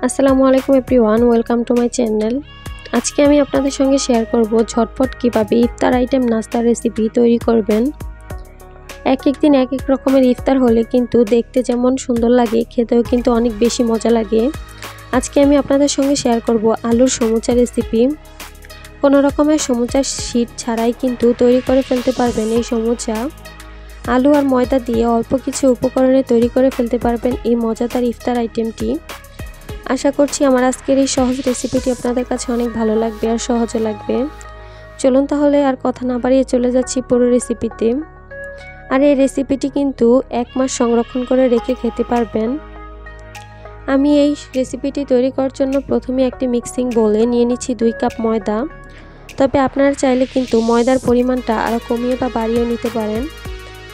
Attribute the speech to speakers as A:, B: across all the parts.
A: আসসালামু আলাইকুম everyone, welcome to my channel. আজকে আমি আপনাদের সঙ্গে শেয়ার করব ঝটপট কিভাবে ইফতার আইটেম নাস্তার রেসিপি তৈরি করবেন। এক এক দিন এক এক রকমের ইফতার হলে কিন্তু দেখতে যেমন সুন্দর লাগে, খেতেও কিন্তু অনেক বেশি মজা লাগে। আজকে আমি আপনাদের সঙ্গে শেয়ার করব আলুর সমুচা রেসিপি। কোনো রকমের সমুচার শীট ছাড়াই কিন্তু তৈরি করে ফেলতে পারবেন এই সমুচা। আলু আর ময়দা দিয়ে অল্প কিছু উপকরণে তৈরি করে ফেলতে পারবেন এই মজাদার ইফতার আইটেমটি। আশা করছি আমার আজকের এই সহজ রেসিপিটি আপনাদের কাছে অনেক ভালো লাগবে আর সহজও লাগবে। চলুন তাহলে আর কথা না বাড়িয়ে চলে যাচ্ছি পুরো রেসিপিতে। আর এই রেসিপিটি কিন্তু 1 মাস সংরক্ষণ করে রেখে খেতে পারবেন। আমি এই রেসিপিটি তৈরি করার জন্য প্রথমে একটি মিক্সিং বোলে নিয়ে নিচ্ছি 2 কাপ ময়দা। তবে আপনারা চাইলে কিন্তু ময়দার পরিমাণটা আরও কমিয়ে বা বাড়িয়ে নিতে পারেন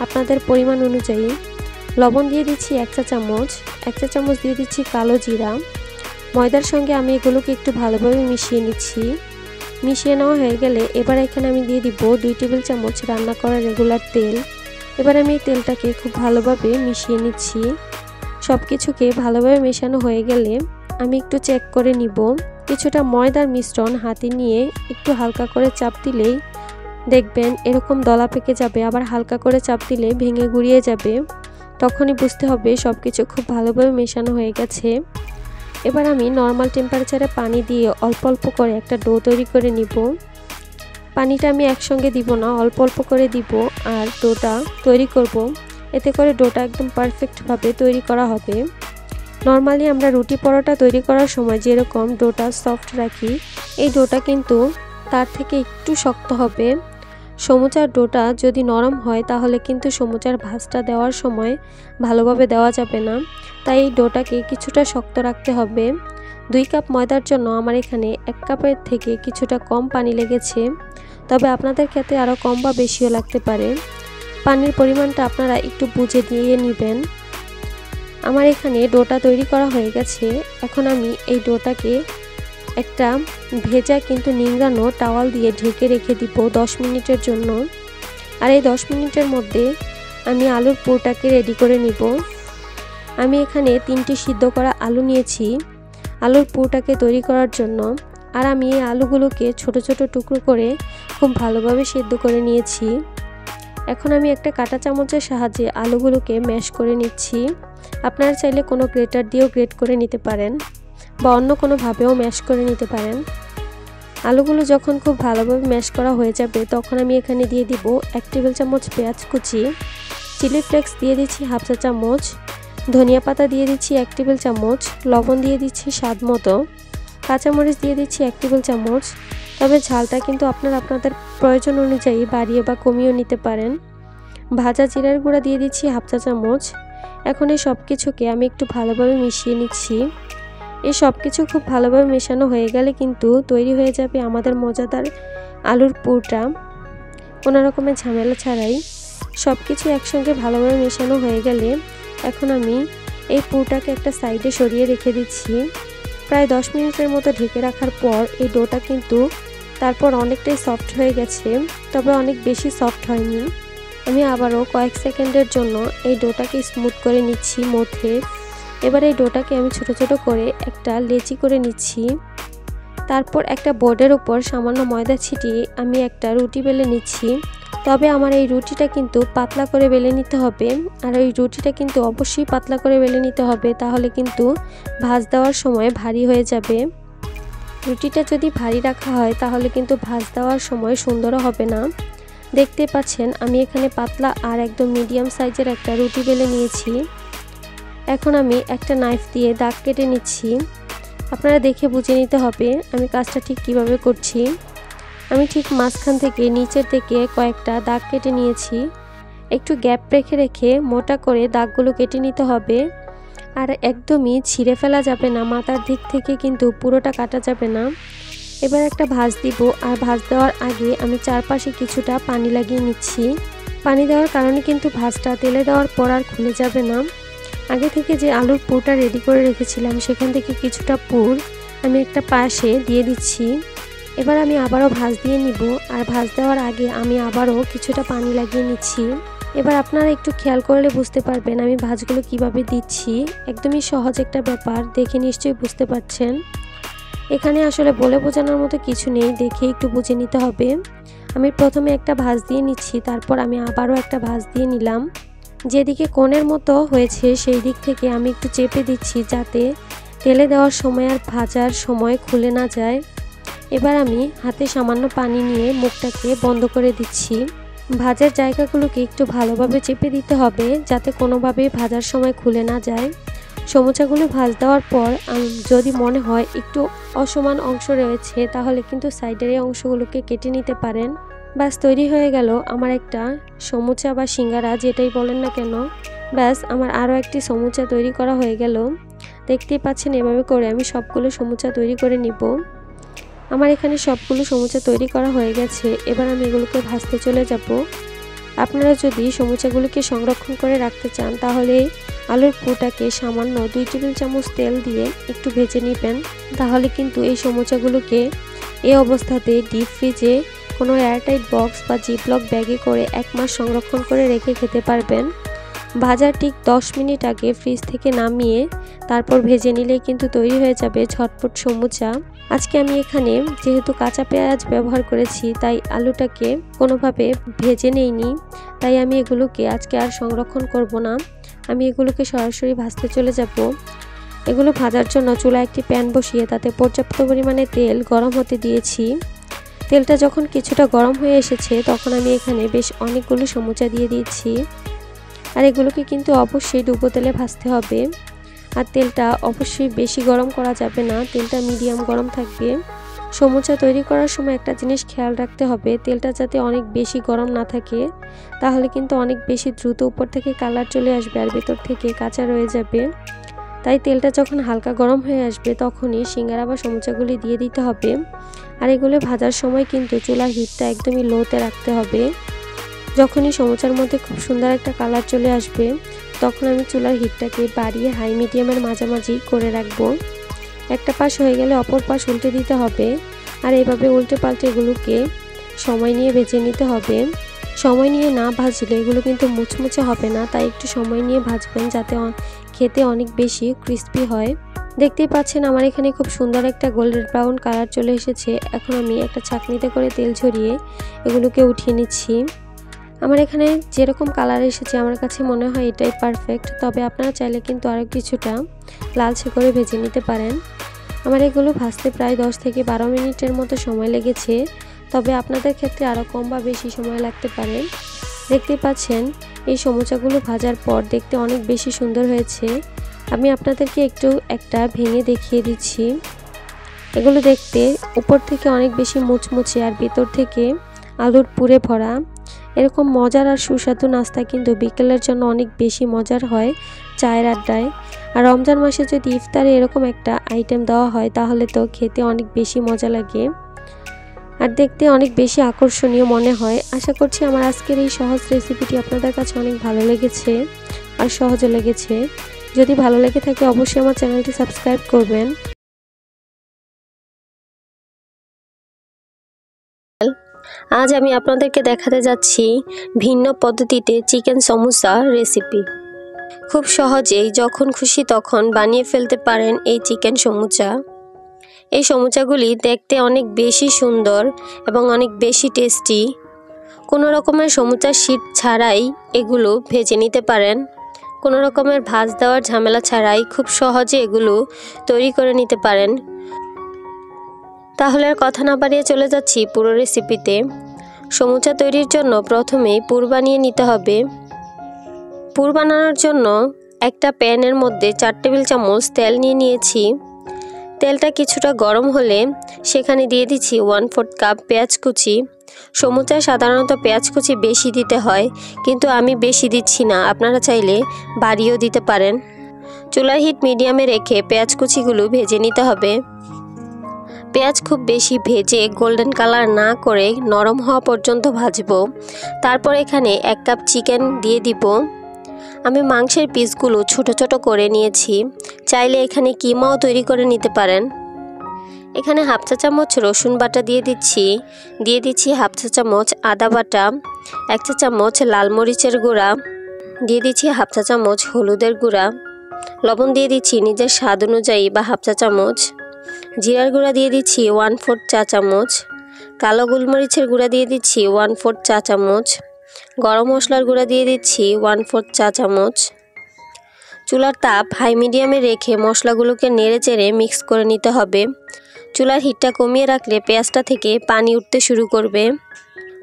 A: আপনাদের পরিমাণ অনুযায়ী। লবণ দিয়ে দিচ্ছি 1 চা চামচ, 1 চা চামচ দিয়ে দিচ্ছি কালো জিরা। ময়দার সঙ্গে আমি এগুলোকে একটু ভালোভাবে মিশিয়ে নিচ্ছি। মিশিয়ে নেওয়া হয়ে গেলে এবার এখানে আমি দিয়ে দিব 2 টেবিল চামচ রান্না করা রেগুলার তেল। এবার আমি এই তেলটাকে খুব ভালোভাবে মিশিয়ে নিচ্ছি। সব কিছুকে ভালোভাবে মেশানো হয়ে গেলে আমি একটু চেক করে নিব। কিছুটা ময়দার মিশ্রণ হাতে নিয়ে একটু হালকা করে চাপ দিলেই দেখবেন এরকম দলা পেকে যাবে, আবার হালকা করে চাপ দিলে ভেঙে গুঁড়িয়ে যাবে। তখনই বুঝতে হবে সব কিছু খুব ভালোভাবে মেশানো হয়ে গেছে। এবার আমি নর্মাল টেম্পারেচারে পানি দিয়ে অল্প অল্প করে একটা ডো তৈরি করে নিব। পানিটা আমি একসঙ্গে দিব না, অল্প অল্প করে দিব আর ডোটা তৈরি করব। এতে করে ডোটা একদম পারফেক্টভাবে তৈরি করা হবে। নর্মালি আমরা রুটি পরোটা তৈরি করার সময় যেরকম ডোটা সফট রাখি, এই ডোটা কিন্তু তার থেকে একটু শক্ত হবে। সমুচার ডোটা যদি নরম হয় তাহলে কিন্তু সমুচার ভাঁজটা দেওয়ার সময় ভালোভাবে দেওয়া যাবে না। তাই এই ডোটাকে কিছুটা শক্ত রাখতে হবে। 2 কাপ ময়দার জন্য আমার এখানে 1 কাপের থেকে কিছুটা কম পানি লেগেছে। তবে আপনাদের ক্ষেত্রে আরও কম বা বেশিও লাগতে পারে। পানির পরিমাণটা আপনারা একটু বুঝে দিয়ে নেবেন। আমার এখানে ডোটা তৈরি করা হয়ে গেছে। এখন আমি এই ডোটাকে একটা ভেজা কিন্তু নিংড়ানো টাওয়াল দিয়ে ঢেকে রেখে দিব 10 মিনিটের জন্য। আর এই 10 মিনিটের মধ্যে আমি আলুর পুরটাকে রেডি করে নিব। আমি এখানে 3টি সিদ্ধ করা আলু নিয়েছি আলুর পুরটাকে তৈরি করার জন্য। আর আমি এই আলুগুলোকে ছোট ছোট টুকরো করে খুব ভালোভাবে সিদ্ধ করে নিয়েছি। এখন আমি একটা কাঁটা চামচের সাহায্যে আলুগুলোকে ম্যাশ করে নিচ্ছি। আপনারা চাইলে কোনো গ্রেটার দিয়েও গ্রেট করে নিতে পারেন বা অন্য কোনোভাবেও ম্যাশ করে নিতে পারেন। আলুগুলো যখন খুব ভালোভাবে ম্যাশ করা হয়ে যাবে তখন আমি এখানে দিয়ে দিব 1 টেবিল চামচ পেঁয়াজ কুচি, চিলি ফ্লেক্স দিয়ে দিচ্ছি 1/2 চা চামচ, ধনিয়া পাতা দিয়ে দিচ্ছি 1 টেবিল চামচ, লবণ দিয়ে দিচ্ছি স্বাদ মতো, কাঁচামরিচ দিয়ে দিচ্ছি 1 টেবিল চামচ। তবে ঝালটা কিন্তু আপনাদের প্রয়োজন অনুযায়ী বাড়িয়ে বা কমিয়েও নিতে পারেন। ভাজা জিরার গুঁড়া দিয়ে দিচ্ছি 1/2 চা চামচ। এখন এই সব কিছুকে আমি একটু ভালোভাবে মিশিয়ে নিচ্ছি। এই সব কিছু খুব ভালোভাবে মেশানো হয়ে গেলে কিন্তু তৈরি হয়ে যাবে আমাদের মজাদার আলুর পুরটা। কোনো রকমের ঝামেলা ছাড়াই সব কিছু একসঙ্গে ভালোভাবে মেশানো হয়ে গেলে এখন আমি এই পুরটাকে একটা সাইডে সরিয়ে রেখে দিচ্ছি। প্রায় 10 মিনিটের মতো ঢেকে রাখার পর এই ডোটা কিন্তু তারপর অনেকটাই সফট হয়ে গেছে, তবে অনেক বেশি সফট হয়নি। আমি আবারও কয়েক সেকেন্ডের জন্য এই ডোটাকে স্মুথ করে নিচ্ছি মধ্যে। এবার এই ডোটাকে আমি ছোট ছোট করে একটা লেচি করে নিচ্ছি। তারপর একটা বোর্ডের উপর সামান্য ময়দা ছিটিয়ে আমি একটা রুটি বেলে নিচ্ছি। তবে আমার এই রুটিটা কিন্তু পাতলা করে বেলে নিতে হবে। আর ওই রুটিটা কিন্তু অবশ্যই পাতলা করে বেলে নিতে হবে, তাহলে কিন্তু ভাঁজ দেওয়ার সময় ভারী হয়ে যাবে। রুটিটা যদি ভারী রাখা হয় তাহলে কিন্তু ভাঁজ দেওয়ার সময় সুন্দরও হবে না। দেখতে পাচ্ছেন আমি এখানে পাতলা আর একদম মিডিয়াম সাইজের একটা রুটি বেলে নিয়েছি। এখন আমি একটা নাইফ দিয়ে দাগ কেটে নিচ্ছি। আপনারা দেখে বুঝে নিতে হবে আমি কাজটা ঠিক কিভাবে করছি। আমি ঠিক মাঝখান থেকে নিচের দিকে কয়েকটা দাগ কেটে নিয়েছি। একটু গ্যাপ রেখে রেখে মোটা করে দাগগুলো কেটে নিতে হবে। আর একদমই ছিঁড়ে ফেলা যাবে না, মাথার দিক থেকে কিন্তু পুরোটা কাটা যাবে না। এবার একটা ভাঁজ দিব, আর ভাঁজ দেওয়ার আগে আমি চারপাশে কিছুটা পানি লাগিয়ে নিচ্ছি। পানি দেওয়ার কারণে কিন্তু ভাঁজটা তেলে দেওয়ার পর আর খুলে যাবে না। আগে থেকে যে আলুর পুরটা রেডি করে রেখেছিলাম সেখান থেকে কিছুটা পুর আমি একটা পাশে দিয়ে দিচ্ছি। এবার আমি আবারও ভাঁজ দিয়ে নিব, আর ভাঁজ দেওয়ার আগে আমি আবারও কিছুটা পানি লাগিয়ে নিচ্ছি। এবার আপনারা একটু খেয়াল করলে বুঝতে পারবেন আমি ভাঁজগুলো কিভাবে দিচ্ছি। একদমই সহজ একটা ব্যাপার, দেখে নিশ্চয়ই বুঝতে পারছেন। এখানে আসলে বলে বোঝানোর মতো কিছু নেই, দেখে একটু বুঝে নিতে হবে। আমি প্রথমে একটা ভাঁজ দিয়ে নিচ্ছি, তারপর আমি আবারও একটা ভাঁজ দিয়ে নিলাম। যেদিকে কোণের মতো হয়েছে সেই দিক থেকে আমি একটু চেপে দিচ্ছি, যাতে তেলে দেওয়ার সময় আর ভাজার সময় খুলে না যায়। এবার আমি হাতে সামান্য পানি নিয়ে মুখটাকে বন্ধ করে দিচ্ছি। ভাজার জায়গাগুলোকে একটু ভালোভাবে চেপে দিতে হবে, যাতে কোনোভাবেই ভাজার সময় খুলে না যায়। সমুচাগুলো ভাজ দেওয়ার পর যদি মনে হয় একটু অসমান অংশ রয়েছে, তাহলে কিন্তু সাইডের এই অংশগুলোকে কেটে নিতে পারেন। ব্যাস তৈরি হয়ে গেল আমার একটা সমুচা বা সিঙ্গারা, যেটাই বলেন না কেন। ব্যাস আমার আরও একটি সমুচা তৈরি করা হয়ে গেল। দেখতেই পাচ্ছেন এভাবে করে আমি সবগুলো সমুচা তৈরি করে নিব। আমার এখানে সবগুলো সমুচা তৈরি করা হয়ে গেছে। এবার আমি এগুলোকে ভাজতে চলে যাব। আপনারা যদি সমুচাগুলোকে সংরক্ষণ করে রাখতে চান, তাহলে আলুর পুরটাকে সামান্য 2 টেবিল চামচ তেল দিয়ে একটু ভেজে নেবেন। তাহলে কিন্তু এই সমুচাগুলোকে এই অবস্থাতে ডিপ ফ্রিজে কোনো এয়ারটাইট বক্স বা জিপলক ব্যাগে করে 1 মাস সংরক্ষণ করে রেখে খেতে পারবেন। ভাজার ঠিক 10 মিনিট আগে ফ্রিজ থেকে নামিয়ে তারপর ভেজে নিলেই কিন্তু তৈরি হয়ে যাবে ঝটপট সমুচা। আজকে আমি এখানে যেহেতু কাঁচা পেঁয়াজ ব্যবহার করেছি, তাই আলুটাকে কোনোভাবে ভেজে নেইনি। তাই আমি এগুলোকে আজকে আর সংরক্ষণ করব না, আমি এগুলোকে সরাসরি ভাজতে চলে যাব। এগুলো ভাজার জন্য চুলায় একটি প্যান বসিয়ে তাতে পর্যাপ্ত পরিমাণে তেল গরম হতে দিয়েছি। তেলটা যখন কিছুটা গরম হয়ে এসেছে, তখন আমি এখানে বেশ অনেকগুলো সমুচা দিয়ে দিয়েছি। আর এগুলোকে কিন্তু অবশ্যই ডুবো তেলে ভাজতে হবে। আর তেলটা অবশ্যই বেশি গরম করা যাবে না, তেলটা মিডিয়াম গরম থাকবে। সমুচা তৈরি করার সময় একটা জিনিস খেয়াল রাখতে হবে, তেলটা যাতে অনেক বেশি গরম না থাকে, তাহলে কিন্তু অনেক বেশি দ্রুত উপর থেকে কালার চলে আসবে আর ভেতর থেকে কাঁচা রয়ে যাবে। তাই তেলটা যখন হালকা গরম হয়ে আসবে, তখনই সিঙ্গারা বা সমুচাগুলি দিয়ে দিতে হবে। আর এগুলো ভাজার সময় কিন্তু চুলার হিটটা একদমই লোতে রাখতে হবে। যখনই সমুচার মধ্যে খুব সুন্দর একটা কালার চলে আসবে, তখন আমি চুলার হিটটাকে বাড়িয়ে হাই মিডিয়ামের মাঝামাঝি করে রাখবো। একটা পাশ হয়ে গেলে অপর পাশ উল্টে দিতে হবে। আর এইভাবে উল্টে পাল্টে এগুলোকে সময় নিয়ে ভেজে নিতে হবে। সময় নিয়ে না ভাজলে এগুলো কিন্তু মুচমুচে হবে না, তাই একটু সময় নিয়ে ভাজবেন, যাতে খেতে অনেক বেশি ক্রিস্পি হয়। দেখতেই পাচ্ছেন আমার এখানে খুব সুন্দর একটা গোল্ডেন ব্রাউন কালার চলে এসেছে। এখন আমি একটা ছাঁকনিতে করে তেল ঝরিয়ে এগুলোকে উঠিয়ে নিচ্ছি। আমার এখানে যেরকম কালার এসেছে আমার কাছে মনে হয় এটাই পারফেক্ট, তবে আপনারা চাইলে কিন্তু আরও কিছুটা লালচে করে ভেজে নিতে পারেন। আমার এগুলো ভাজতে প্রায় 10 থেকে 12 মিনিটের মতো সময় লেগেছে, তবে আপনাদের ক্ষেত্রে আরও কম বা বেশি সময় লাগতে পারে। দেখতেই পাচ্ছেন এই সমুচাগুলো ভাজার পর দেখতে অনেক বেশি সুন্দর হয়েছে। আমি আপনাদেরকে একটা ভেঙে দেখিয়ে দিচ্ছি। এগুলো দেখতে উপর থেকে অনেক বেশি মুচমুচে আর ভেতর থেকে আলুর পুরে ভরা। এরকম মজার আর সুস্বাদু নাস্তা কিন্তু বিকেলের জন্য অনেক বেশি মজার হয় চায়ের আড্ডায়। আর রমজান মাসে যদি ইফতারে এরকম একটা আইটেম দেওয়া হয়, তাহলে তো খেতে অনেক বেশি মজা লাগে আর দেখতে অনেক বেশি আকর্ষণীয় মনে হয়। আশা করছি আমার আজকের এই সহজ রেসিপিটি আপনাদের কাছে অনেক ভালো লেগেছে আর সহজে লেগেছে। যদি ভালো লেগে থাকে অবশ্যই আমার চ্যানেলটি সাবস্ক্রাইব করবেন। আজ আমি আপনাদেরকে দেখাতে যাচ্ছি ভিন্ন পদ্ধতিতে চিকেন সমোসা রেসিপি। খুব সহজেই যখন খুশি তখন বানিয়ে ফেলতে পারেন এই চিকেন সমোসা। এই সমোসাগুলি দেখতে অনেক বেশি সুন্দর এবং অনেক বেশি টেস্টি। কোনো রকমের সমোসার শীট ছাড়াই এগুলো ভেজে নিতে পারেন। কোনো রকমের ভাজ দেওয়ার ঝামেলা ছাড়াই খুব সহজে এগুলো তৈরি করে নিতে পারেন। তাহলে আর কথা না বাড়িয়ে চলে যাচ্ছি পুরো রেসিপিতে। সমোসা তৈরির জন্য প্রথমেই পুর বানিয়ে নিতে হবে। পুর বানানোর জন্য একটা প্যানের মধ্যে 4 টেবিল চামচ তেল নিয়ে নিয়েছি। তেলটা কিছুটা গরম হলে সেখানে দিয়ে দিচ্ছি 1/4 কাপ পেঁয়াজ কুচি। সমোসায় সাধারণত পেঁয়াজ কুচি বেশি দিতে হয়, কিন্তু আমি বেশি দিচ্ছি না, আপনারা চাইলে বাড়িয়েও দিতে পারেন। চুলার হিট মিডিয়ামে রেখে পেঁয়াজ কুচিগুলো ভেজে নিতে হবে। পেঁয়াজ খুব বেশি ভেজে গোল্ডেন কালার না করে নরম হওয়া পর্যন্ত ভাজবো। তারপর এখানে 1 কাপ চিকেন দিয়ে দিব। আমি মাংসের পিসগুলো ছোট ছোট করে নিয়েছি, চাইলে এখানে কিমাও তৈরি করে নিতে পারেন। এখানে হাফ চা চামচ রসুন বাটা দিয়ে দিচ্ছি হাফ চা চামচ আদা বাটা, 1 চা চামচ লাল মরিচের গুঁড়া, দিয়ে দিচ্ছি হাফ চা চামচ হলুদের গুঁড়া, লবণ দিয়ে দিচ্ছি নিজের স্বাদ অনুযায়ী বা হাফ চা চামচ, জিরার গুঁড়া দিয়ে দিচ্ছি 1/4 চা চামচ, কালো গোলমরিচের গুঁড়া দিয়ে দিচ্ছি 1/4 চা চামচ, গরম মশলার গুঁড়া দিয়ে দিচ্ছি 1/4 চা চামচ। চুলার তাপ হাই মিডিয়ামে রেখে মশলাগুলোকে নেড়েচেড়ে মিক্স করে নিতে হবে। চুলার হিটটা কমিয়ে রাখলে পেঁয়াজটা থেকে পানি উঠতে শুরু করবে।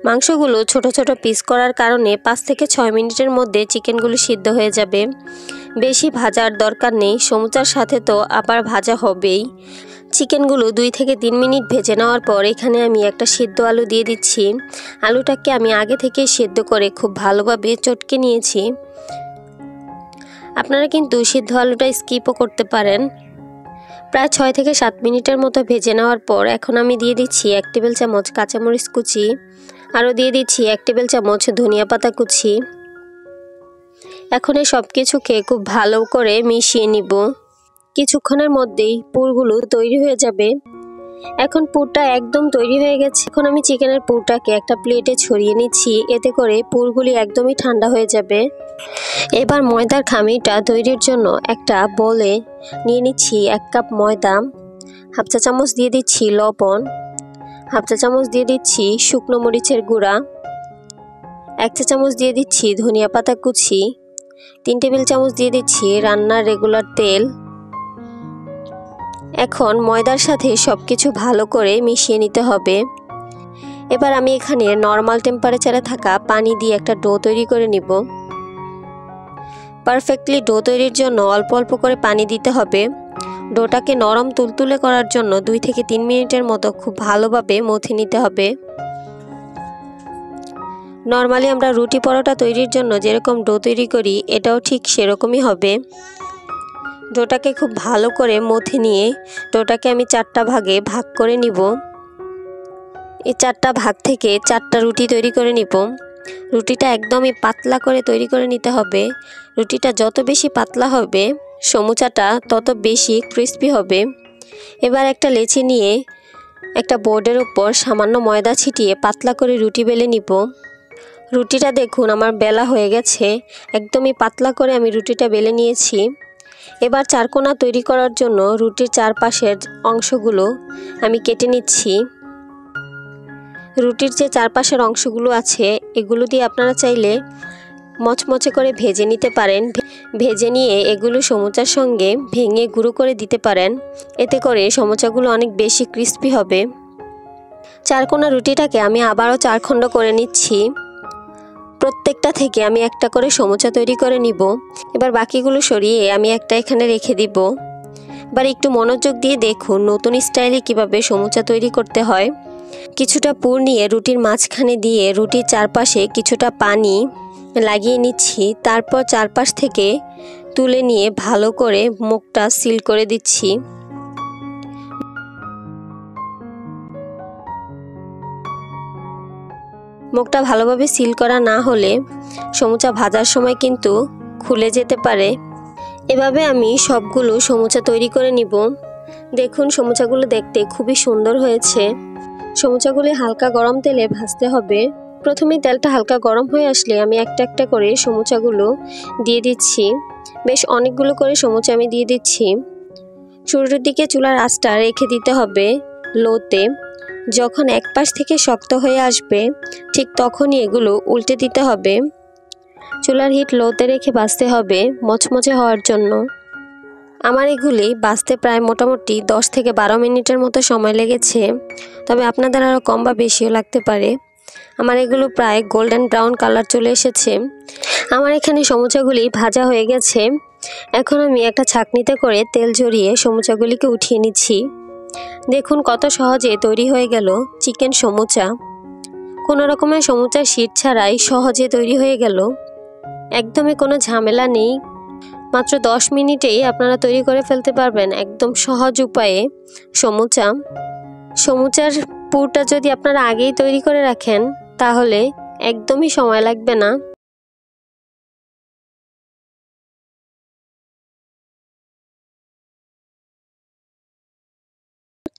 A: মাংসগুলো ছোট ছোট পিস করার কারণে 5 থেকে 6 মিনিটের মধ্যে চিকেনগুলো সিদ্ধ হয়ে যাবে। বেশি ভাজার দরকার নেই, সমুচার সাথে তো আবার ভাজা হবেই। চিকেনগুলো 2 থেকে 3 মিনিট ভেজে নেওয়ার পর এখানে আমি একটা সিদ্ধ আলু দিয়ে দিচ্ছি। আলুটাকে আমি আগে থেকে সিদ্ধ করে খুব ভালোভাবে চটকে নিয়েছি। আপনারা কিন্তু সিদ্ধ আলুটা স্কিপও করতে পারেন। প্রায় 6 থেকে 7 মিনিটের মতো ভেজে নেওয়ার পর এখন আমি দিয়ে দিচ্ছি 1 টেবিল চামচ কাঁচামরিচ কুচি, আরও দিয়ে দিচ্ছি 1 টেবিল চামচ ধনিয়া পাতা কুচি। এখন এই সব কিছুকে খুব ভালো করে মিশিয়ে নিব। কিছুক্ষণের মধ্যেই পুরগুলো তৈরি হয়ে যাবে। এখন পুরটা একদম তৈরি হয়ে গেছে। এখন আমি চিকেনের পুরটাকে একটা প্লেটে ছড়িয়ে নিচ্ছি, এতে করে পুরগুলি একদমই ঠান্ডা হয়ে যাবে। এবার ময়দার খামিটা তৈরির জন্য একটা বলে নিয়ে নিচ্ছি 1 কাপ ময়দা, হাফ চা চামচ দিয়ে দিচ্ছি লবণ, হাফ চা চামচ দিয়ে দিচ্ছি শুকনো মরিচের গুঁড়া, 1 চা চামচ দিয়ে দিচ্ছি ধনিয়া পাতা কুচি, 3 টেবিল চামচ দিয়ে দিচ্ছি রান্নার রেগুলার তেল। এখন ময়দার সাথে সবকিছু ভালো করে মিশিয়ে নিতে হবে। এবার আমি এখানে নর্মাল টেম্পারেচারে থাকা পানি দিয়ে একটা ডো তৈরি করে নিব। পারফেক্টলি ডো তৈরির জন্য অল্প অল্প করে পানি দিতে হবে। ডোটাকে নরম তুলতুলে করার জন্য 2 থেকে 3 মিনিটের মতো খুব ভালোভাবে মথে নিতে হবে। নর্মালি আমরা রুটি পরোটা তৈরির জন্য যেরকম ডো তৈরি করি এটাও ঠিক সেরকমই হবে। ডোটাকে খুব ভালো করে মথে নিয়ে ডোটাকে আমি 4টা ভাগে ভাগ করে নিব। এই 4টা ভাগ থেকে 4টা রুটি তৈরি করে নিব। রুটিটা একদমই পাতলা করে তৈরি করে নিতে হবে। রুটিটা যত বেশি পাতলা হবে সমুচাটা তত বেশি ক্রিস্পি হবে। এবার একটা লেচি নিয়ে একটা বোর্ডের উপর সামান্য ময়দা ছিটিয়ে পাতলা করে রুটি বেলে নিব। রুটিটা দেখুন আমার বেলা হয়ে গেছে, একদমই পাতলা করে আমি রুটিটা বেলে নিয়েছি। এবার চারকোনা তৈরি করার জন্য রুটির চারপাশের অংশগুলো আমি কেটে নিচ্ছি। রুটির যে চারপাশের অংশগুলো আছে এগুলো দিয়ে আপনারা চাইলে মচমচে করে ভেজে নিতে পারেন। ভেজে নিয়ে এগুলো সমুচার সঙ্গে ভেঙে গুঁড়ো করে দিতে পারেন, এতে করে সমুচাগুলো অনেক বেশি ক্রিস্পি হবে। চারকোনা রুটিটাকে আমি আবারও 4 খণ্ড করে নিচ্ছি। প্রত্যেকটা থেকে আমি একটা করে সমুচা তৈরি করে নিব। এবার বাকিগুলো সরিয়ে আমি একটা এখানে রেখে দিব। এবার একটু মনোযোগ দিয়ে দেখুন নতুন স্টাইলে কিভাবে সমুচা তৈরি করতে হয়। কিছুটা পুর নিয়ে রুটির মাঝখানে দিয়ে রুটির চারপাশে কিছুটা পানি লাগিয়ে নিচ্ছি। তারপর চারপাশ থেকে তুলে নিয়ে ভালো করে মুখটা সিল করে দিচ্ছি। মুখটা ভালোভাবে সিল করা না হলে সমুচা ভাজার সময় কিন্তু খুলে যেতে পারে। এভাবে আমি সবগুলো সমুচা তৈরি করে নিব। দেখুন সমুচাগুলো দেখতে খুবই সুন্দর হয়েছে। সমুচাগুলি হালকা গরম তেলে ভাজতে হবে। প্রথমে তেলটা হালকা গরম হয়ে আসলে আমি একটা একটা করে সমুচাগুলো দিয়ে দিচ্ছি। বেশ অনেকগুলো করে সমুচা আমি দিয়ে দিচ্ছি। শুরুর দিকে চুলার আঁচটা রেখে দিতে হবে লোতে। যখন এক পাশ থেকে শক্ত হয়ে আসবে ঠিক তখনই এগুলো উল্টে দিতে হবে। চুলার হিট লোতে রেখে ভাজতে হবে মচমচে হওয়ার জন্য। আমার এগুলি ভাজতে প্রায় মোটামুটি 10 থেকে 12 মিনিটের মতো সময় লেগেছে, তবে আপনাদের আরও কম বা বেশিও লাগতে পারে। আমার এগুলো প্রায় গোল্ডেন ব্রাউন কালার চলে এসেছে। আমার এখানে সমুচাগুলি ভাজা হয়ে গেছে। এখন আমি একটা ছাঁকনিতে করে তেল ঝরিয়ে সমুচাগুলিকে উঠিয়ে নিচ্ছি। দেখুন কত সহজে তৈরি হয়ে গেল চিকেন সমুচা। কোনো রকমের সমুচার শীট ছাড়াই সহজে তৈরি হয়ে গেল। একদমই কোনো ঝামেলা নেই। মাত্র 10 মিনিটেই আপনারা তৈরি করে ফেলতে পারবেন একদম সহজ উপায়ে সমুচা। সমুচার পুরটা যদি আপনারা আগেই তৈরি করে রাখেন তাহলে একদমই সময় লাগবে না।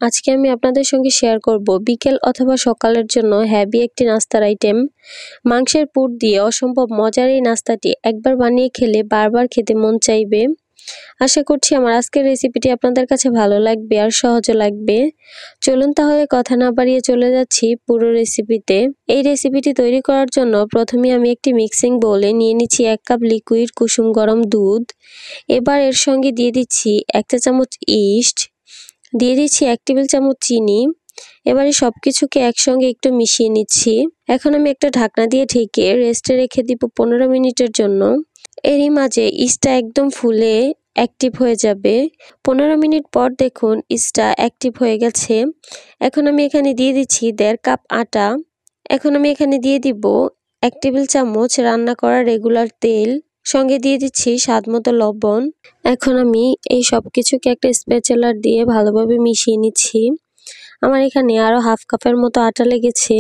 A: আজকে আমি আপনাদের সঙ্গে শেয়ার করব বিকেল অথবা সকালের জন্য হেভি একটি নাস্তার আইটেম। মাংসের পুর দিয়ে অসম্ভব মজার এই নাস্তাটি একবার বানিয়ে খেলে বারবার খেতে মন চাইবে। আশা করছি আমার আজকের রেসিপিটি আপনাদের কাছে ভালো লাগবে আর সহজও লাগবে। চলুন তাহলে কথা না বাড়িয়ে চলে যাচ্ছি পুরো রেসিপিতে। এই রেসিপিটি তৈরি করার জন্য প্রথমে আমি একটি মিক্সিং বোলে নিয়ে নিচ্ছি 1 কাপ লিকুইড কুসুম গরম দুধ। এবার এর সঙ্গে দিয়ে দিচ্ছি 1 চা চামচ ইস্ট, দিয়ে দিচ্ছি 1 টেবিল চামচ চিনি। এবারে সবকিছুকে একসঙ্গে একটু মিশিয়ে নিচ্ছি। এখন আমি একটা ঢাকনা দিয়ে ঢেকে রেস্টে রেখে দিব 15 মিনিটের জন্য। এরই মাঝে ইস্টটা একদম ফুলে অ্যাক্টিভ হয়ে যাবে। 15 মিনিট পর দেখুন ইস্টটা অ্যাক্টিভ হয়ে গেছে। এখন আমি এখানে দিয়ে দিচ্ছি 1.5 কাপ আটা। এখন আমি এখানে দিয়ে দিব 1 টেবিল চামচ রান্না করা রেগুলার তেল, সঙ্গে দিয়ে দিচ্ছি স্বাদমতো লবণ। এখন আমি এই সব কিছুকে একটা স্প্যাচুলার দিয়ে ভালোভাবে মিশিয়ে নিচ্ছি। আমার এখানে আরও হাফ কাপের মতো আটা লেগেছে।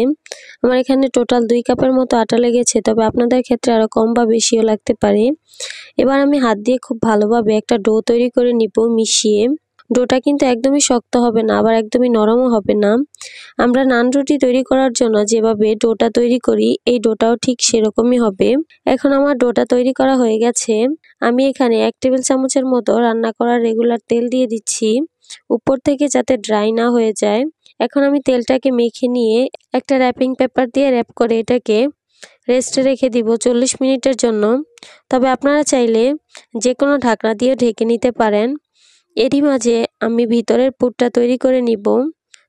A: আমার এখানে টোটাল 2 কাপের মতো আটা লেগেছে, তবে আপনাদের ক্ষেত্রে আরও কম বা বেশিও লাগতে পারে। এবার আমি হাত দিয়ে খুব ভালোভাবে একটা ডো তৈরি করে নিব মিশিয়ে। ডোটা কিন্তু একদমই শক্ত হবে না, আবার একদমই নরমও হবে না। আমরা নান রুটি তৈরি করার জন্য যেভাবে ডোটা তৈরি করি, এই ডোটাও ঠিক সেরকমই হবে। এখন আমার ডোটা তৈরি করা হয়ে গেছে। আমি এখানে 1 টেবিল চামচের মতো রান্না করা রেগুলার তেল দিয়ে দিচ্ছি, উপর থেকে যাতে ড্রাই না হয়ে যায়। এখন আমি তেলটাকে মেখে নিয়ে একটা র্যাপিং পেপার দিয়ে র্যাপ করে এটাকে রেস্টে রেখে দিব 40 মিনিটের জন্য। তবে আপনারা চাইলে যে কোনো ঢাকনা দিয়ে ঢেকে নিতে পারেন। এরই মাঝে আমি ভিতরের পুরটা তৈরি করে নিব।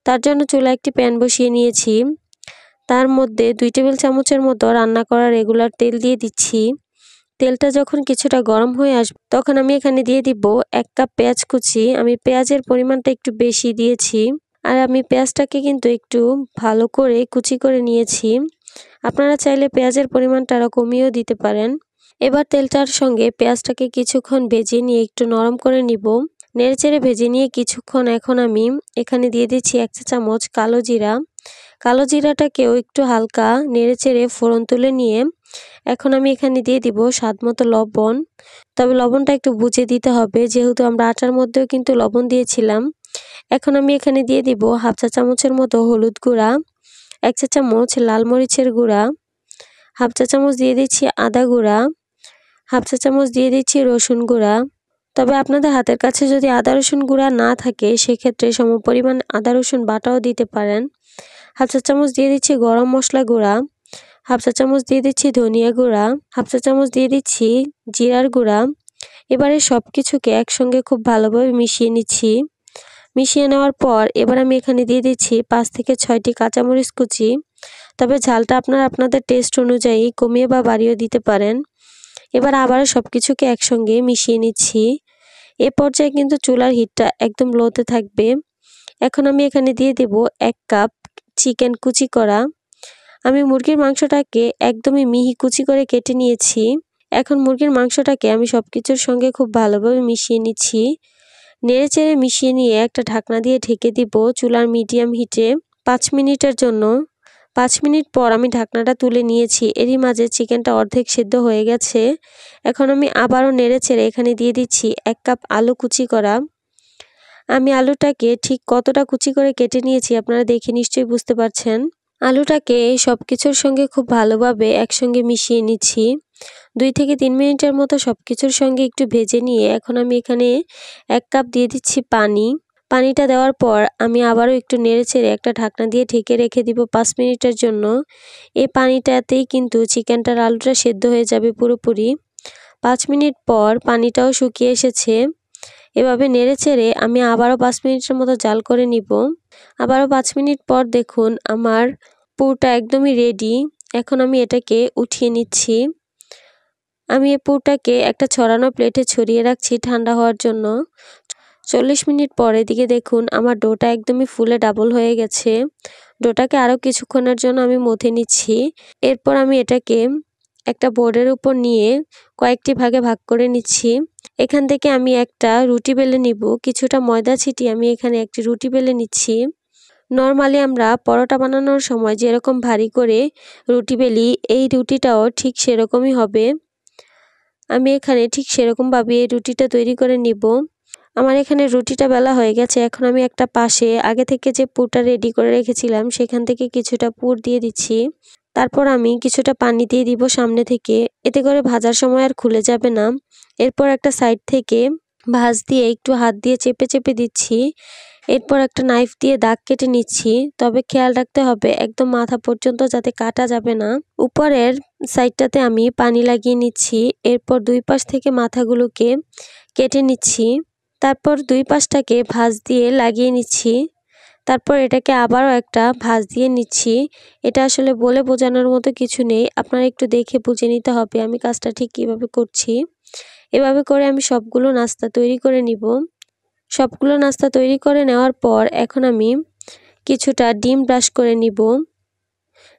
A: তার জন্য চুলায় একটি প্যান বসিয়ে নিয়েছি। তার মধ্যে 2 টেবিল চামচের মতো রান্না করা রেগুলার তেল দিয়ে দিচ্ছি। তেলটা যখন কিছুটা গরম হয়ে আসবে তখন আমি এখানে দিয়ে দিব 1 কাপ পেঁয়াজ কুচি। আমি পেঁয়াজের পরিমাণটা একটু বেশি দিয়েছি, আর আমি পেঁয়াজটাকে কিন্তু একটু ভালো করে কুচি করে নিয়েছি। আপনারা চাইলে পেঁয়াজের পরিমাণটা আরও কমিয়েও দিতে পারেন। এবার তেলটার সঙ্গে পেঁয়াজটাকে কিছুক্ষণ ভেজে নিয়ে একটু নরম করে নিব। নেড়েচেড়ে ভেজে নিয়ে কিছুক্ষণ এখন আমি এখানে দিয়ে দিচ্ছি 1 চা চামচ কালো জিরা। কালো জিরাটাকেও একটু হালকা নেড়েচেড়ে ফোড়ন তুলে নিয়ে এখন আমি এখানে দিয়ে দিব স্বাদমতো লবণ। তবে লবণটা একটু বুঝে দিতে হবে, যেহেতু আমরা আটার মধ্যেও কিন্তু লবণ দিয়েছিলাম। এখন আমি এখানে দিয়ে দিব হাফ চা চামচের মতো হলুদ গুঁড়া, 1 চা চামচ লাল মরিচের গুঁড়া, হাফ চা চামচ দিয়ে দিচ্ছি আদা গুঁড়া, হাফ চা চামচ দিয়ে দিচ্ছি রসুন গুঁড়া। তবে আপনাদের হাতের কাছে যদি আদা রসুন গুঁড়া না থাকে, সেক্ষেত্রে সমপরিমাণ আদা রসুন বাটাও দিতে পারেন। হাফ চা চামচ দিয়ে দিচ্ছি গরম মশলা গুঁড়া, হাফ চা চামচ দিয়ে দিচ্ছি ধনিয়া গুঁড়া, হাফ চা চামচ দিয়ে দিচ্ছি জিরার গুঁড়া। এবারে সব কিছুকে একসঙ্গে খুব ভালোভাবে মিশিয়ে নিচ্ছি। মিশিয়ে নেওয়ার পর এবার আমি এখানে দিয়ে দিচ্ছি 5 থেকে 6টি কাঁচামরিচ কুচি। তবে ঝালটা আপনারা আপনাদের টেস্ট অনুযায়ী কমিয়ে বা বাড়িয়ে দিতে পারেন। এবার আবারও সব কিছুকে একসঙ্গে মিশিয়ে নিচ্ছি। এ পর্যায়ে কিন্তু চুলার হিটটা একদম লোতে থাকবে। এখন আমি এখানে দিয়ে দেব 1 কাপ চিকেন কুচি করা। আমি মুরগির মাংসটাকে একদমই মিহি কুচি করে কেটে নিয়েছি। এখন মুরগির মাংসটাকে আমি সবকিছুর সঙ্গে খুব ভালোভাবে মিশিয়ে নিচ্ছি। নেড়েচেড়ে মিশিয়ে নিয়ে একটা ঢাকনা দিয়ে ঢেকে দিব চুলার মিডিয়াম হিটে 5 মিনিটের জন্য। 5 মিনিট পর আমি ঢাকনাটা তুলে নিয়েছি। এরই মাঝে চিকেনটা অর্ধেক সিদ্ধ হয়ে গেছে। এখন আমি আবারও নেড়েচেড়ে এখানে দিয়ে দিচ্ছি 1 কাপ আলু কুচি করা। আমি আলুটাকে ঠিক কতটা কুচি করে কেটে নিয়েছি আপনারা দেখে নিশ্চয়ই বুঝতে পারছেন। আলুটাকে এই সব কিছুর সঙ্গে খুব ভালোভাবে একসঙ্গে মিশিয়ে নিচ্ছি। 2 থেকে 3 মিনিটের মতো সব কিছুর সঙ্গে একটু ভেজে নিয়ে এখন আমি এখানে 1 কাপ দিয়ে দিচ্ছি পানি। পানিটা দেওয়ার পর আমি আবারও একটু নেড়েচেড়ে একটা ঢাকনা দিয়ে ঢেকে রেখে দিব 5 মিনিটের জন্য। এই পানিটাতেই কিন্তু চিকেনটার আলুটা সেদ্ধ হয়ে যাবে পুরোপুরি। 5 মিনিট পর পানিটাও শুকিয়ে এসেছে। এভাবে নেড়েচেড়ে আমি আবারও 5 মিনিটের মতো জাল করে নিব। আবারও 5 মিনিট পর দেখুন আমার পুরটা একদমই রেডি। এখন আমি এটাকে উঠিয়ে নিচ্ছি। আমি এই পুরটাকে একটা ছড়ানো প্লেটে ছড়িয়ে রাখছি ঠান্ডা হওয়ার জন্য। 40 মিনিট পর এদিকে দেখুন আমার ডোটা একদমই ফুলে ডাবল হয়ে গেছে। ডোটাকে আরও কিছুক্ষণের জন্য আমি মথে নিচ্ছি। এরপর আমি এটাকে একটা বোর্ডের উপর নিয়ে কয়েকটি ভাগে ভাগ করে নিচ্ছি। এখান থেকে আমি একটা রুটি বেলে নিব। কিছুটা ময়দা ছিটিয়ে আমি এখানে একটি রুটি বেলে নিচ্ছি। নরমালি আমরা পরোটা বানানোর সময় যেরকম ভারী করে রুটি বেলি, এই রুটিটাও ঠিক সেরকমই হবে। আমি এখানে ঠিক সেরকমভাবে এই রুটিটা তৈরি করে নিব। আমার এখানে রুটিটা বেলা হয়ে গেছে। এখন আমি একটা পাশে আগে থেকে যে পুরটা রেডি করে রেখেছিলাম সেখান থেকে কিছুটা পুর দিয়ে দিচ্ছি। তারপর আমি কিছুটা পানি দিয়ে দিব সামনে থেকে, এতে করে ভাজার সময় আর খুলে যাবে না। এরপর একটা সাইড থেকে ভাঁজ দিয়ে একটু হাত দিয়ে চেপে চেপে দিচ্ছি। এরপর একটা নাইফ দিয়ে দাগ কেটে নিচ্ছি, তবে খেয়াল রাখতে হবে একদম মাথা পর্যন্ত যাতে কাটা যাবে না। উপরের সাইডটাতে আমি পানি লাগিয়ে নিচ্ছি। এরপর দুই পাশ থেকে মাথাগুলোকে কেটে নিচ্ছি। তারপর দুই পাশটাকে ভাঁজ দিয়ে লাগিয়ে নিচ্ছি। তারপর এটাকে আবারও একটা ভাঁজ দিয়ে নিচ্ছি। এটা আসলে বলে বোঝানোর মতো কিছু নেই, আপনারা একটু দেখে বুঝে নিতে হবে আমি কাজটা ঠিক কিভাবে করছি। এভাবে করে আমি সবগুলো নাস্তা তৈরি করে নিব। সবগুলো নাস্তা তৈরি করে নেওয়ার পর এখন আমি কিছুটা ডিম ব্রাশ করে নিব।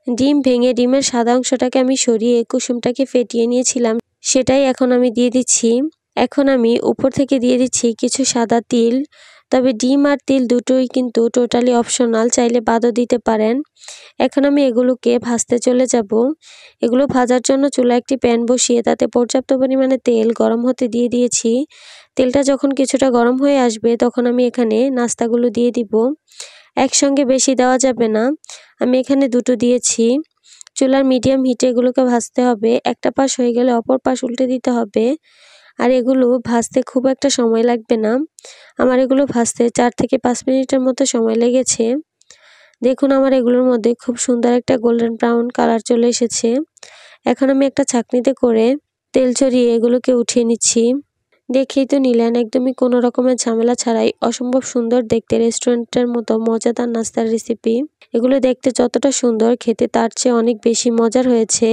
A: ডিম ভেঙে ডিমের সাদা অংশটাকে আমি সরিয়ে কুসুমটাকে ফেটিয়ে নিয়েছিলাম, সেটাই এখন আমি দিয়ে দিচ্ছি। এখন আমি উপর থেকে দিয়ে দিচ্ছি কিছু সাদা তিল। তবে ডিম আর তিল দুটোই কিন্তু টোটালি অপশনাল, চাইলে বাদও দিতে পারেন। এখন আমি এগুলোকে ভাজতে চলে যাব। এগুলো ভাজার জন্য চুলায় একটি প্যান বসিয়ে তাতে পর্যাপ্ত পরিমাণে তেল গরম হতে দিয়ে দিয়েছি। তেলটা যখন কিছুটা গরম হয়ে আসবে তখন আমি এখানে নাস্তাগুলো দিয়ে দিব। একসঙ্গে বেশি দেওয়া যাবে না, আমি এখানে দুটো দিয়েছি। চুলার মিডিয়াম হিটে এগুলোকে ভাজতে হবে। একটা পাশ হয়ে গেলে অপর পাশ উল্টে দিতে হবে। আর এগুলো ভাজতে খুব একটা সময় লাগবে না, আমার এগুলো ভাজতে 4 থেকে 5 মিনিটের মতো সময় লেগেছে। দেখুন আমার এগুলোর মধ্যে খুব সুন্দর একটা গোল্ডেন ব্রাউন কালার চলে এসেছে। এখন আমি একটা ছাঁকনিতে করে তেল ঝরিয়ে এগুলোকে উঠিয়ে নিচ্ছি। দেখেই তো নিলেন, একদমই কোনো রকমের ঝামেলা ছাড়াই অসম্ভব সুন্দর দেখতে রেস্টুরেন্টের মতো মজাদার নাস্তার রেসিপি। এগুলো দেখতে যতটা সুন্দর, খেতে তার চেয়ে অনেক বেশি মজার হয়েছে।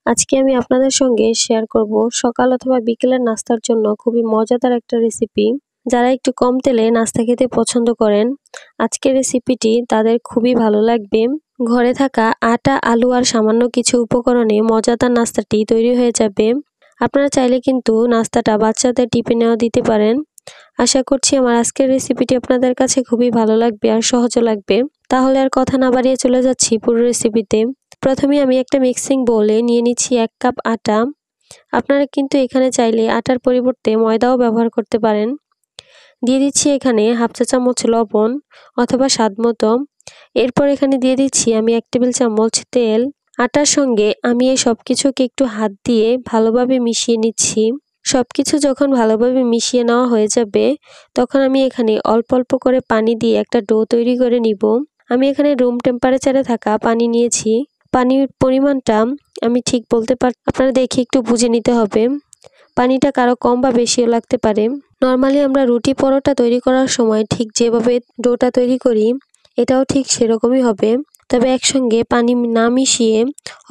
A: আজকে আমি আপনাদের সঙ্গে শেয়ার করব সকাল অথবা বিকেলের নাস্তার জন্য খুবই মজাদার একটা রেসিপি। যারা একটু কম তেলে নাস্তা খেতে পছন্দ করেন, আজকের রেসিপিটি তাদের খুবই ভালো লাগবে। ঘরে থাকা আটা, আলু আর সামান্য কিছু উপকরণে মজাদার নাস্তাটি তৈরি হয়ে যাবে। আপনারা চাইলে কিন্তু নাস্তাটা বাচ্চাদের টিফিনেও দিতে পারেন। আশা করছি আমার আজকের রেসিপিটি আপনাদের কাছে খুবই ভালো লাগবে আর সহজও লাগবে। তাহলে আর কথা না বাড়িয়ে চলে যাচ্ছি পুরো রেসিপিতে। প্রথমে আমি একটা মিক্সিং বোলে নিয়ে নিচ্ছি 1 কাপ আটা। আপনারা কিন্তু এখানে চাইলে আটার পরিবর্তে ময়দাও ব্যবহার করতে পারেন। দিয়ে দিচ্ছি এখানে হাফ চা চামচ লবণ অথবা স্বাদ মতো। এরপর এখানে দিয়ে দিচ্ছি আমি 1 টেবিল চামচ তেল। আটার সঙ্গে আমি এই সব কিছুকে একটু হাত দিয়ে ভালোভাবে মিশিয়ে নিচ্ছি। সবকিছু যখন ভালোভাবে মিশিয়ে নেওয়া হয়ে যাবে তখন আমি এখানে অল্প অল্প করে পানি দিয়ে একটা ডো তৈরি করে নিব। আমি এখানে রুম টেম্পারেচারে থাকা পানি নিয়েছি। পানির পরিমাণটা আমি ঠিক বলতে আপনারা দেখে একটু বুঝে নিতে হবে। পানিটা কারো কম বা বেশিও লাগতে পারে। নর্মালি আমরা রুটি পরোটা তৈরি করার সময় ঠিক যেভাবে ডোটা তৈরি করি এটাও ঠিক সেরকমই হবে। তবে একসঙ্গে পানি না মিশিয়ে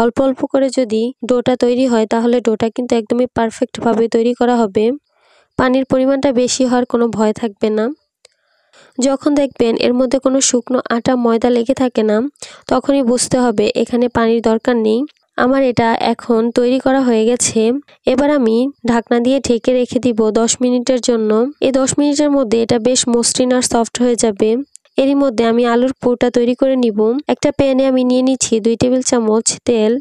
A: অল্প অল্প করে যদি ডোটা তৈরি হয় তাহলে ডোটা কিন্তু একদমই পারফেক্টভাবে তৈরি করা হবে। পানির পরিমাণটা বেশি হওয়ার কোনো ভয় থাকবে না। যখন দেখবেন এর মধ্যে কোনো শুকনো আটা ময়দা লেগে থাকে না, তখনই বুঝতে হবে এখানে পানির দরকার নেই। আমার এটা এখন তৈরি করা হয়ে গেছে। এবার আমি ঢাকনা দিয়ে ঢেকে রেখে দিব 10 মিনিটের জন্য। এই 10 মিনিটের মধ্যে এটা বেশ মসৃণ আর সফট হয়ে যাবে। এরই মধ্যে আমি আলুর পুরটা তৈরি করে নিব। একটা প্যানে আমি নিয়ে নিচ্ছি 2 টেবিল চামচ তেল।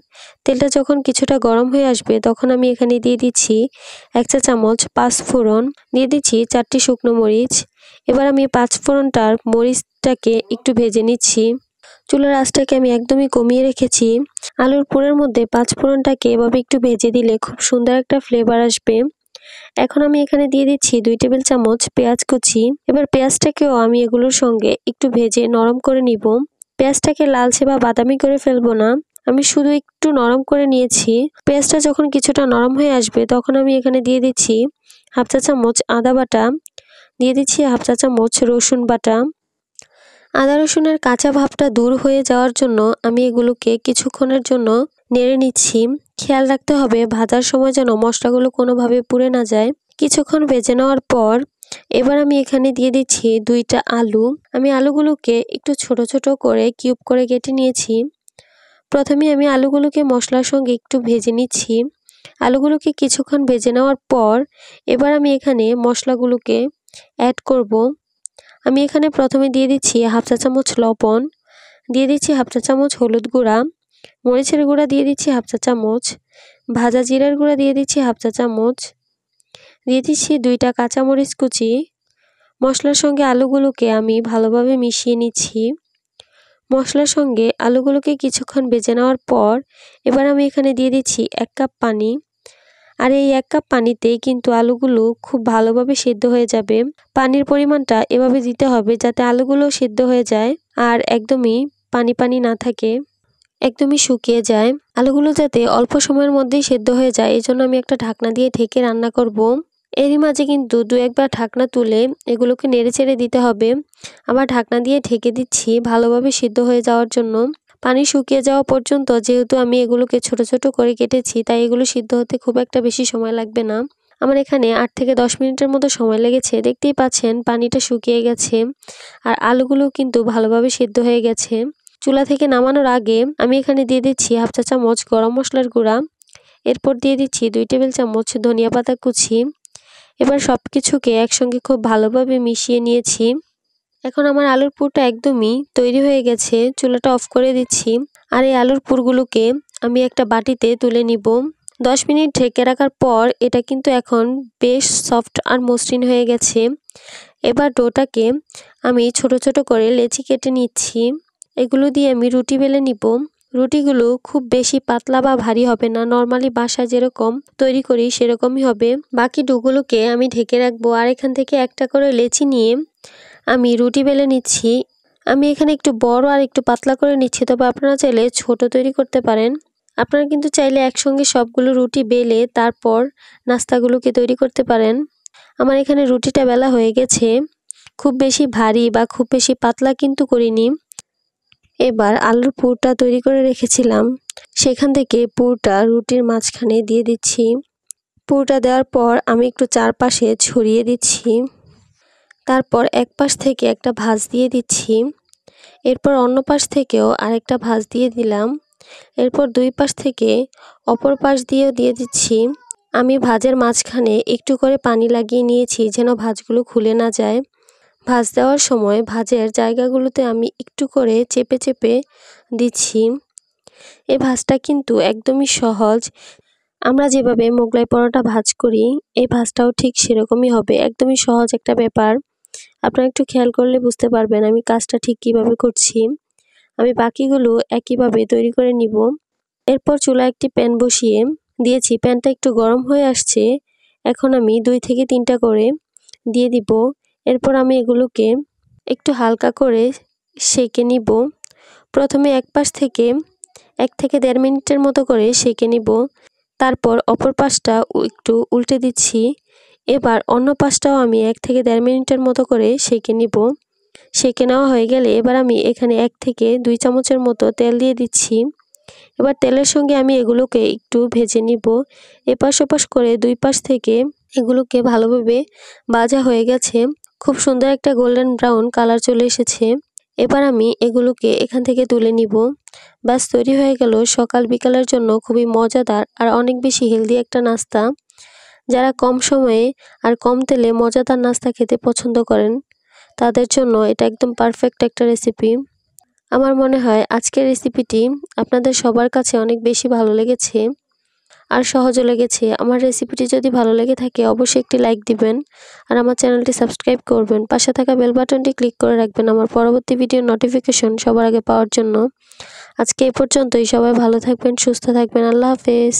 A: তেলটা যখন কিছুটা গরম হয়ে আসবে তখন আমি এখানে দিয়ে দিচ্ছি 1 চা চামচ 5 ফোড়ন, দিয়ে দিচ্ছি 4টি শুকনো মরিচ। এবার আমি 5 ফোড়নটার মরিচটাকে একটু ভেজে নিচ্ছি। চুলার আঁচটাকে আমি একদমই কমিয়ে রেখেছি। আলুর পুরের মধ্যে 5 ফোড়নটাকে এভাবে একটু ভেজে দিলে খুব সুন্দর একটা ফ্লেভার আসবে। এখন আমি এখানে দিয়ে দিচ্ছি 2 টেবিল চামচ পেঁয়াজ কুচি। এবার পেঁয়াজটাকেও আমি এগুলোর সঙ্গে একটু ভেজে নরম করে নিব। পেঁয়াজটাকে লালচে বা বাদামি করে ফেলবো না, আমি শুধু একটু নরম করে নিয়েছি। পেঁয়াজটা যখন কিছুটা নরম হয়ে আসবে তখন আমি এখানে দিয়ে দিচ্ছি হাফ চা চামচ আদা বাটা, দিয়ে দিচ্ছি হাফ চা চামচ রসুন বাটা। আদা রসুনের কাঁচা ভাবটা দূর হয়ে যাওয়ার জন্য আমি এগুলোকে কিছুক্ষণের জন্য নেড়ে নিচ্ছি। খেয়াল রাখতে হবে ভাজার সময় যেন মশলাগুলো কোনোভাবে পুড়ে না যায়। কিছুক্ষণ ভেজে নেওয়ার পর এবার আমি এখানে দিয়ে দিচ্ছি 2টা আলু। আমি আলুগুলোকে একটু ছোট ছোট করে কিউব করে কেটে নিয়েছি। প্রথমে আমি আলুগুলোকে মশলার সঙ্গে একটু ভেজে নিচ্ছি। আলুগুলোকে কিছুক্ষণ ভেজে নেওয়ার পর এবার আমি এখানে মশলাগুলোকে অ্যাড করব। আমি এখানে প্রথমে দিয়ে দিচ্ছি হাফ চা চামচ লবণ, দিয়ে দিচ্ছি হাফ চা চামচ হলুদ গুঁড়া, মরিচের গুঁড়া দিয়ে দিচ্ছি হাফ চা চামচ, ভাজা জিরার গুঁড়া দিয়ে দিচ্ছি হাফ চা চামচ, দিয়ে দিচ্ছি 2টা কাঁচামরিচ কুচি। মশলার সঙ্গে আলুগুলোকে আমি ভালোভাবে মিশিয়ে নিচ্ছি। মশলার সঙ্গে আলুগুলোকে কিছুক্ষণ ভেজে নেওয়ার পর এবার আমি এখানে দিয়ে দিচ্ছি 1 কাপ পানি। আর এই 1 কাপ পানিতেই কিন্তু আলুগুলো খুব ভালোভাবে সিদ্ধ হয়ে যাবে। পানির পরিমাণটা এভাবে দিতে হবে যাতে আলুগুলো সিদ্ধ হয়ে যায় আর একদমই পানি পানি না থাকে, একদমই শুকিয়ে যায়। আলুগুলো যাতে অল্প সময়ের মধ্যেই সিদ্ধ হয়ে যায় এজন্য আমি একটা ঢাকনা দিয়ে ঢেকে রান্না করব। এরই মাঝে কিন্তু 2-1 বার ঢাকনা তুলে এগুলোকে নেড়েচেড়ে দিতে হবে। আবার ঢাকনা দিয়ে ঢেকে দিচ্ছি ভালোভাবে সিদ্ধ হয়ে যাওয়ার জন্য। পানি শুকিয়ে যাওয়া পর্যন্ত, যেহেতু আমি এগুলোকে ছোট ছোট করে কেটেছি তাই এগুলো সিদ্ধ হতে খুব একটা বেশি সময় লাগবে না। আমার এখানে 8 থেকে 10 মিনিটের মতো সময় লেগেছে। দেখতেই পাচ্ছেন পানিটা শুকিয়ে গেছে আর আলুগুলো কিন্তু ভালোভাবে সিদ্ধ হয়ে গেছে। চুলা থেকে নামানোর আগে আমি এখানে দিয়ে দিচ্ছি হাফ চা চামচ গরম মশলার গুঁড়া, এরপর দিয়ে দিচ্ছি 2 টেবিল চামচ ধনিয়া পাতা কুচি। এবার সবকিছুকে একসঙ্গে খুব ভালোভাবে মিশিয়ে নিয়েছি। এখন আমার আলুর পুরটা একদমই তৈরি হয়ে গেছে। চুলাটা অফ করে দিচ্ছি আর এই আলুর পুরগুলোকে আমি একটা বাটিতে তুলে নিব। 10 মিনিট ঢেকে রাখার পর এটা কিন্তু এখন বেশ সফট আর মসৃণ হয়ে গেছে। এবার ডোটাকে আমি ছোট ছোট করে লেচি কেটে নিচ্ছি। এগুলো দিয়ে আমি রুটি বেলে নিব। রুটিগুলো খুব বেশি পাতলা বা ভারী হবে না, নর্মালি বাসায় যেরকম তৈরি করি সেরকমই হবে। বাকি ডোগুলোকে আমি ঢেকে রাখবো আর এখান থেকে একটা করে লেচি নিয়ে আমি রুটি বেলে নিচ্ছি। আমি এখানে একটু বড় আর একটু পাতলা করে নিচ্ছি, তবে আপনারা চাইলে ছোট তৈরি করতে পারেন। আপনারা কিন্তু চাইলে একসঙ্গে সবগুলো রুটি বেলে তারপর নাস্তাগুলোকে তৈরি করতে পারেন। আমার এখানে রুটিটা বেলা হয়ে গেছে। খুব বেশি ভারী বা খুব বেশি পাতলা কিন্তু করিনি। এবার আলুর পুরটা তৈরি করে রেখেছিলাম সেখান থেকে পুরটা রুটির মাঝখানে দিয়ে দিচ্ছি। পুরটা দেওয়ার পর আমি একটু চারপাশে ছড়িয়ে দিচ্ছি। তারপর এক পাশ থেকে একটা ভাঁজ দিয়ে দিচ্ছি। এরপর অন্য পাশ থেকেও আরেকটা ভাঁজ দিয়ে দিলাম। এরপর 2 পাশ থেকে অপর পাশ দিয়েও দিয়ে দিচ্ছি। আমি ভাঁজের মাঝখানে একটু করে পানি লাগিয়ে নিয়েছি যেন ভাঁজগুলো খুলে না যায়। ভাঁজ দেওয়ার সময় ভাঁজের জায়গাগুলোতে আমি একটু করে চেপে চেপে দিচ্ছি। এই ভাঁজটা কিন্তু একদমই সহজ। আমরা যেভাবে মোগলাই পরোটা ভাঁজ করি এই ভাঁজটাও ঠিক সেরকমই হবে। একদমই সহজ একটা ব্যাপার। আপনারা একটু খেয়াল করলে বুঝতে পারবেন আমি কাজটা ঠিক কিভাবে করছি। আমি বাকিগুলো একইভাবে তৈরি করে নিব। এরপর চুলায় একটি প্যান বসিয়ে দিয়েছি। প্যানটা একটু গরম হয়ে আসছে। এখন আমি 2 থেকে 3টা করে দিয়ে দিব। এরপর আমি এগুলোকে একটু হালকা করে সেঁকে নিব। প্রথমে এক পাশ থেকে 1 থেকে 1.5 মিনিটের মতো করে সেঁকে নিব। তারপর অপর পাশটা একটু উল্টে দিচ্ছি। এবার অন্য পাশটাও আমি 1 থেকে 1.5 মিনিটের মতো করে সেঁকে নিব। সেঁকে নেওয়া হয়ে গেলে এবার আমি এখানে 1 থেকে 2 চামচের মতো তেল দিয়ে দিচ্ছি। এবার তেলের সঙ্গে আমি এগুলোকে একটু ভেজে নিব। এপাশ ওপাশ করে 2 পাশ থেকে এগুলোকে ভালোভাবে ভাজা হয়ে গেছে। খুব সুন্দর একটা গোল্ডেন ব্রাউন কালার চলে এসেছে। এবার আমি এগুলোকে এখান থেকে তুলে নিব। ব্যাস তৈরি হয়ে গেল সকাল বিকালের জন্য খুবই মজাদার আর অনেক বেশি হেলদি একটা নাস্তা। যারা কম সময়ে আর কম তেলে মজাদার নাস্তা খেতে পছন্দ করেন তাদের জন্য এটা একদম পারফেক্ট একটা রেসিপি। আমার মনে হয় আজকের রেসিপিটি আপনাদের সবার কাছে অনেক বেশি ভালো লেগেছে আর সহজও লেগেছে। আমার রেসিপিটি যদি ভালো লেগে থাকে অবশ্যই একটি লাইক দিবেন আর আমার চ্যানেলটি সাবস্ক্রাইব করবেন। পাশে থাকা বেল বাটনটি ক্লিক করে রাখবেন আমার পরবর্তী ভিডিওর নোটিফিকেশন সবার আগে পাওয়ার জন্য। আজকে এই পর্যন্তই। সবাই ভালো থাকবেন, সুস্থ থাকবেন। আল্লাহ হাফেজ।